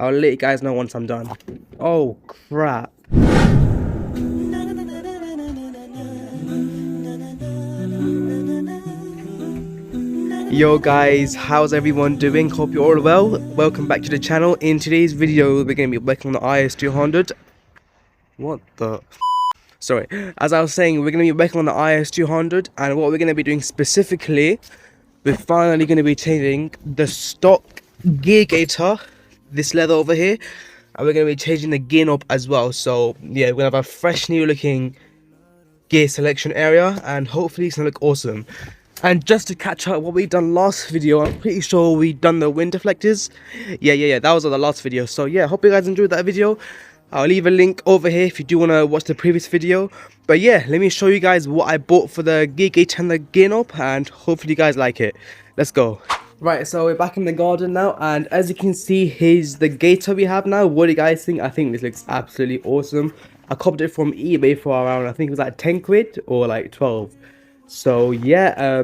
I'll let you guys know once I'm done. Oh crap. Yo guys, how's everyone doing? Hope you're all well. Welcome back to the channel. In today's video we're going to be working on the IS200. What the sorry, as I was saying, we're going to be working on the IS200, and what we're going to be doing specifically, we're finally going to be changing the stock gear gaiter, this leather over here, and we're going to be changing the gear knob as well. So yeah, we're going to have a fresh new looking gear selection area, and hopefully it's going to look awesome. And just to catch up what we've done last video, I'm pretty sure we've done the wind deflectors. Yeah, that was on the last video. So yeah, hope you guys enjoyed that video. I'll leave a link over here if you do want to watch the previous video. But yeah, let me show you guys what I bought for the gear gauge and the gear knob, and hopefully you guys like it. Let's go. Right, so we're back in the garden now, and as you can see, here's the gaiter we have now. What do you guys think? I think this looks absolutely awesome. I copied it from eBay for around, I think it was like 10 quid or like 12. So yeah,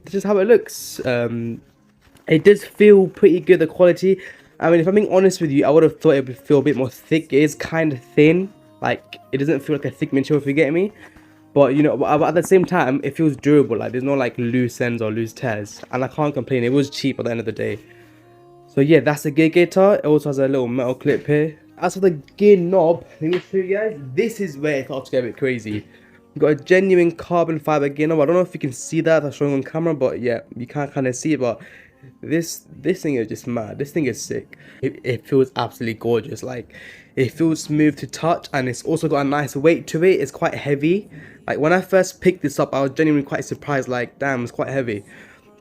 this is how it looks. It does feel pretty good, the quality. I mean, if I'm being honest with you, I would have thought it would feel a bit more thick. It is kind of thin, like it doesn't feel like a thick material, if you get me. But you know, but at the same time, it feels durable. Like there's no like loose ends or loose tears, and I can't complain. It was cheap at the end of the day. So yeah, that's the gear gaiter. It also has a little metal clip here. As for the gear knob, let me show you guys. This is where it starts to get a bit crazy. We've got a genuine carbon fiber gear knob. I don't know if you can see that, I'm showing on camera, but yeah, you can't kind of see it. But this thing is just mad. This thing is sick. It feels absolutely gorgeous. Like it feels smooth to touch, and it's also got a nice weight to it. It's quite heavy. Like when I first picked this up, I was genuinely quite surprised. Like damn, it's quite heavy.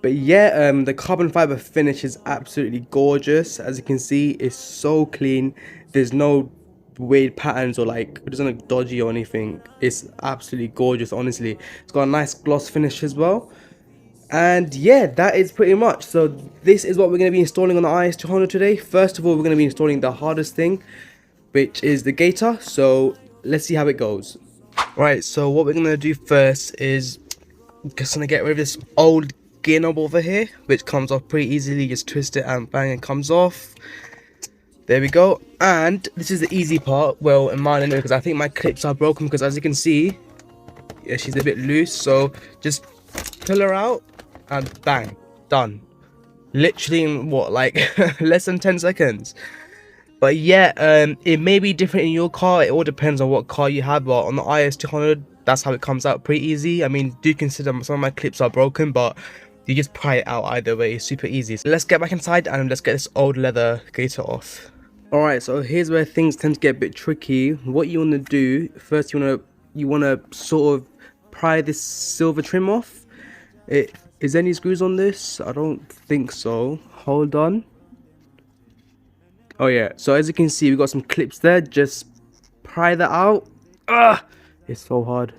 But yeah, the carbon fiber finish is absolutely gorgeous. As you can see, it's so clean. There's no weird patterns or like it doesn't look dodgy or anything. It's absolutely gorgeous, honestly. It's got a nice gloss finish as well. And yeah, that is pretty much. So this is what we're going to be installing on the IS200 today. First of all, we're going to be installing the hardest thing, which is the gaiter. So let's see how it goes. Right, so what we're going to do first is just going to get rid of this old gear knob over here, which comes off pretty easily. Just twist it and bang, it comes off. There we go. And this is the easy part, well, in mine anyway, because I think my clips are broken, because as you can see, yeah, she's a bit loose. So just pull her out and bang, done. Literally in what, like less than 10 seconds. But yeah, it may be different in your car. It all depends on what car you have, but on the IS200, that's how it comes out, pretty easy. I mean, do consider some of my clips are broken, but you just pry it out either way. It's super easy. So let's get back inside and let's get this old leather gaiter off. Alright, so here's where things tend to get a bit tricky. What you want to do first, you want to sort of pry this silver trim off. Is any screws on this? I don't think so. Hold on. Oh yeah, so as you can see, we got some clips there. Just pry that out. Ah, it's so hard.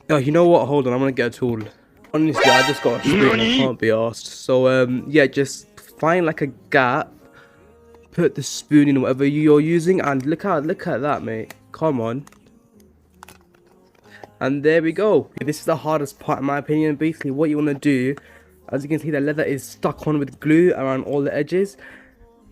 Oh, you know what? Hold on, I'm gonna get a tool. Honestly, I just got a spoon. I can't be asked. So yeah, just find like a gap. Put the spoon in whatever you're using, and look at that, mate. Come on. And there we go. This is the hardest part in my opinion. Basically what you want to do, as you can see, the leather is stuck on with glue around all the edges,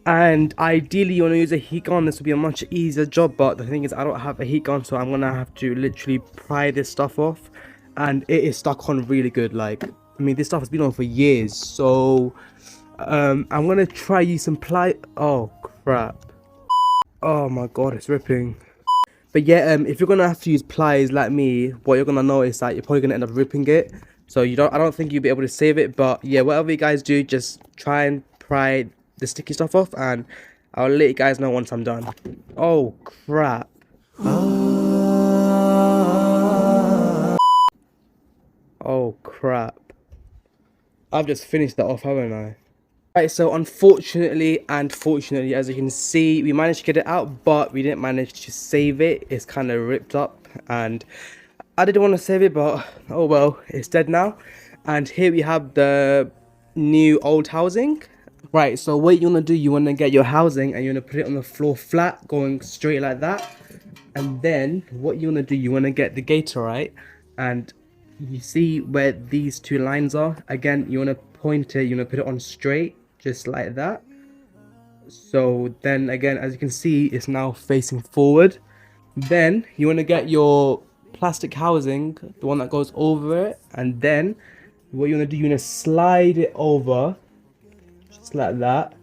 and ideally you want to use a heat gun. This will be a much easier job, but the thing is I don't have a heat gun, so I'm gonna have to literally pry this stuff off, and it is stuck on really good. Like, I mean, this stuff has been on for years. So I'm gonna try use some ply. Oh crap, oh my god, it's ripping. But yeah, if you're gonna have to use pliers like me, what you're gonna notice that you're probably gonna end up ripping it. So I don't think you'll be able to save it. But yeah, whatever you guys do, just try and pry the sticky stuff off, and I'll let you guys know once I'm done. Oh crap. Oh crap. I've just finished that off, haven't I? Right, so unfortunately and fortunately, as you can see, we managed to get it out, but we didn't manage to save it. It's kind of ripped up, and I didn't want to save it, but oh well, it's dead now. And here we have the new old housing. Right, so what you want to do, you want to get your housing and you want to put it on the floor flat, going straight like that. And then what you want to do, you want to get the gaiter, right? And you see where these two lines are? Again, you want to point it, you want to put it on straight, just like that. So then again, as you can see, it's now facing forward. Then you want to get your plastic housing, the one that goes over it, and then what you want to do, you want to slide it over, just like that.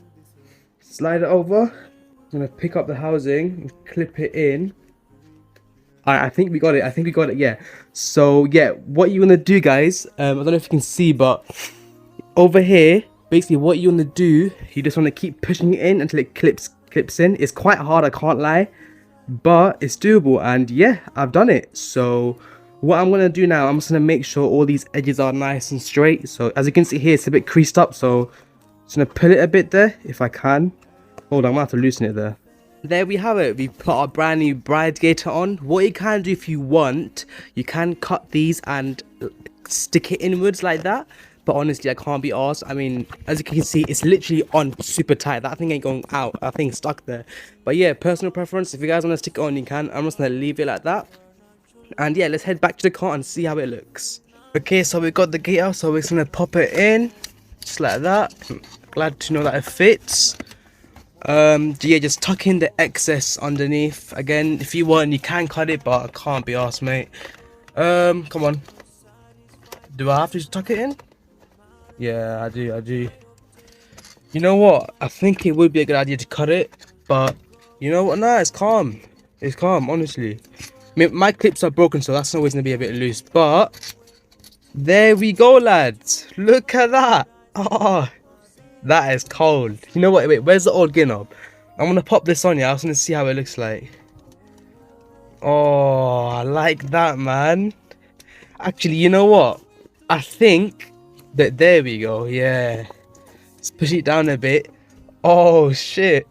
Slide it over. I'm going to pick up the housing and clip it in. I think we got it. I think we got it. Yeah. So yeah, what you want to do, guys? I don't know if you can see, but over here, basically, what you want to do, you just want to keep pushing it in until it clips in. It's quite hard, I can't lie, but it's doable. And yeah, I've done it. So what I'm gonna do now, I'm just gonna make sure all these edges are nice and straight. So as you can see here, it's a bit creased up. So just gonna pull it a bit there if I can. Hold on, I'm gonna have to loosen it there. There we have it. We put our brand new bride gaiter on. What you can do if you want, you can cut these and stick it inwards like that. But honestly, I can't be arsed. I mean, as you can see, it's literally on super tight. That thing ain't going out. That thing's stuck there. But yeah, personal preference. If you guys want to stick it on, you can. I'm just going to leave it like that. And yeah, let's head back to the car and see how it looks. Okay, so we got the gaiter. So we're going to pop it in. Just like that. Glad to know that it fits. Yeah, just tuck in the excess underneath. Again, if you want, you can cut it, but I can't be arsed, mate. Come on. Do I have to tuck it in? Yeah, I do. You know what? I think it would be a good idea to cut it, but you know what? Nah, it's calm. It's calm, honestly. I mean, my clips are broken, so that's always gonna be a bit loose. But there we go, lads. Look at that. Oh, that is cold. You know what? Wait, where's the old gear knob? I'm gonna pop this on. Yeah, I was gonna see how it looks like. Oh, I like that, man. Actually, you know what? I think that there we go. Yeah, let's push it down a bit. Oh shit!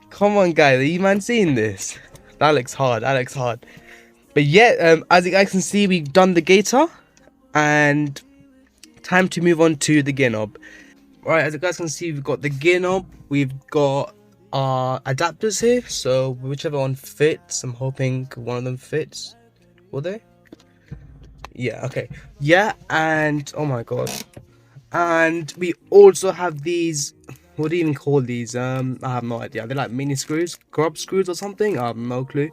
Come on, guys, are you man seeing this? That looks hard. That looks hard. But yeah, as you guys can see, we've done the gaiter, and time to move on to the gear knob. Alright, as you guys can see, we've got the gear knob, we've got our adapters here, so whichever one fits, I'm hoping one of them fits. Will they? Yeah, okay. Yeah, and oh my god. And we also have these, what do you even call these? I have no idea. They're like mini screws, grub screws or something? I have no clue.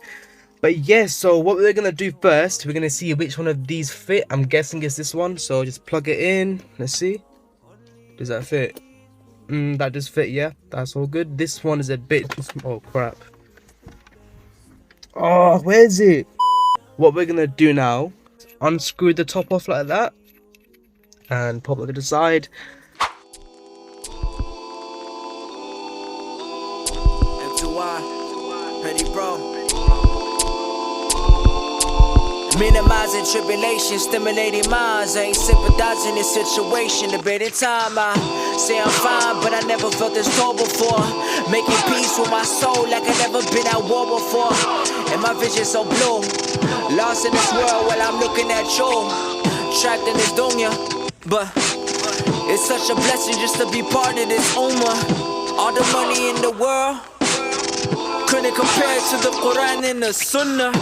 But yeah, so what we're gonna do first, we're gonna see which one of these fit. I'm guessing it's this one, so just plug it in. Let's see. Does that fit? That does fit, yeah. That's all good. This one is a bit too small. Oh, crap. Oh, where's it? What we're gonna do now, unscrew the top off like that. And pop it to the side. Ready, bro. Minimizing tribulation, stimulating minds. I ain't sympathizing this situation. Debating time, I say I'm fine, but I never felt this tall before. Making peace with my soul like I never been at war before. And my vision so blue, lost in this world while I'm looking at you, trapped in this dunya. But it's such a blessing just to be part of this ummah. All the money in the world couldn't compare to the Quran and the Sunnah.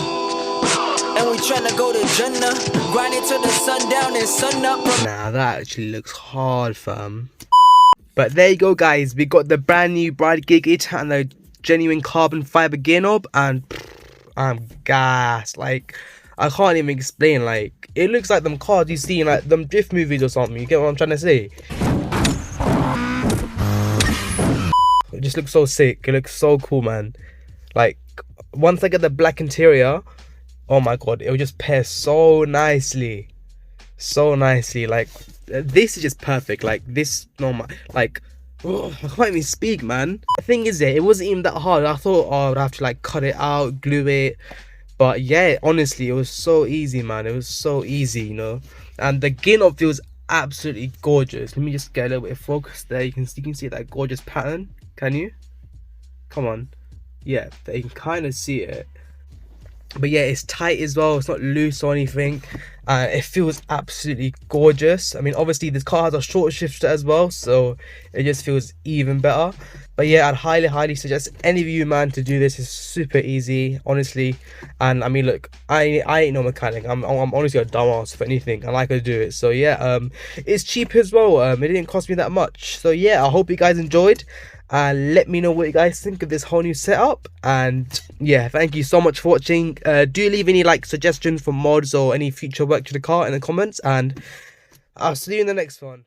And we tryna go to Jannah, grinding till the sun down and sun up. Nah, that actually looks hard, fam. But there you go, guys. We got the brand new bride gaiter and the genuine carbon fiber gear knob, and I'm gassed. Like, I can't even explain. Like, it looks like them cars you see in like them drift movies or something. You get what I'm trying to say? It just looks so sick. It looks so cool, man. Like, once I get the black interior, oh my god, it will just pair so nicely. So nicely. Like, this is just perfect. Like, this, no, like, oh, I can't even speak, man. The thing is, it wasn't even that hard. I thought, oh, I'd have to, like, cut it out, glue it. But yeah, honestly, it was so easy, man. It was so easy, you know. And the gear knob feels absolutely gorgeous. Let me just get a little bit of focus there. You can see that gorgeous pattern. Can you? Come on. Yeah, you can kind of see it. But yeah, it's tight as well. It's not loose or anything. It feels absolutely gorgeous. I mean, obviously this car has a short shifter as well, so it just feels even better. But yeah, I'd highly suggest any of you, man, to do this. It's super easy, honestly. And I mean, look, I ain't no mechanic. I'm honestly a dumbass for anything. I like to do it. So yeah, it's cheap as well. It didn't cost me that much. So yeah, I hope you guys enjoyed. and let me know what you guys think of this whole new setup. And yeah, thank you so much for watching. Do leave any like suggestions for mods or any future work to the car in the comments, and I'll see you in the next one.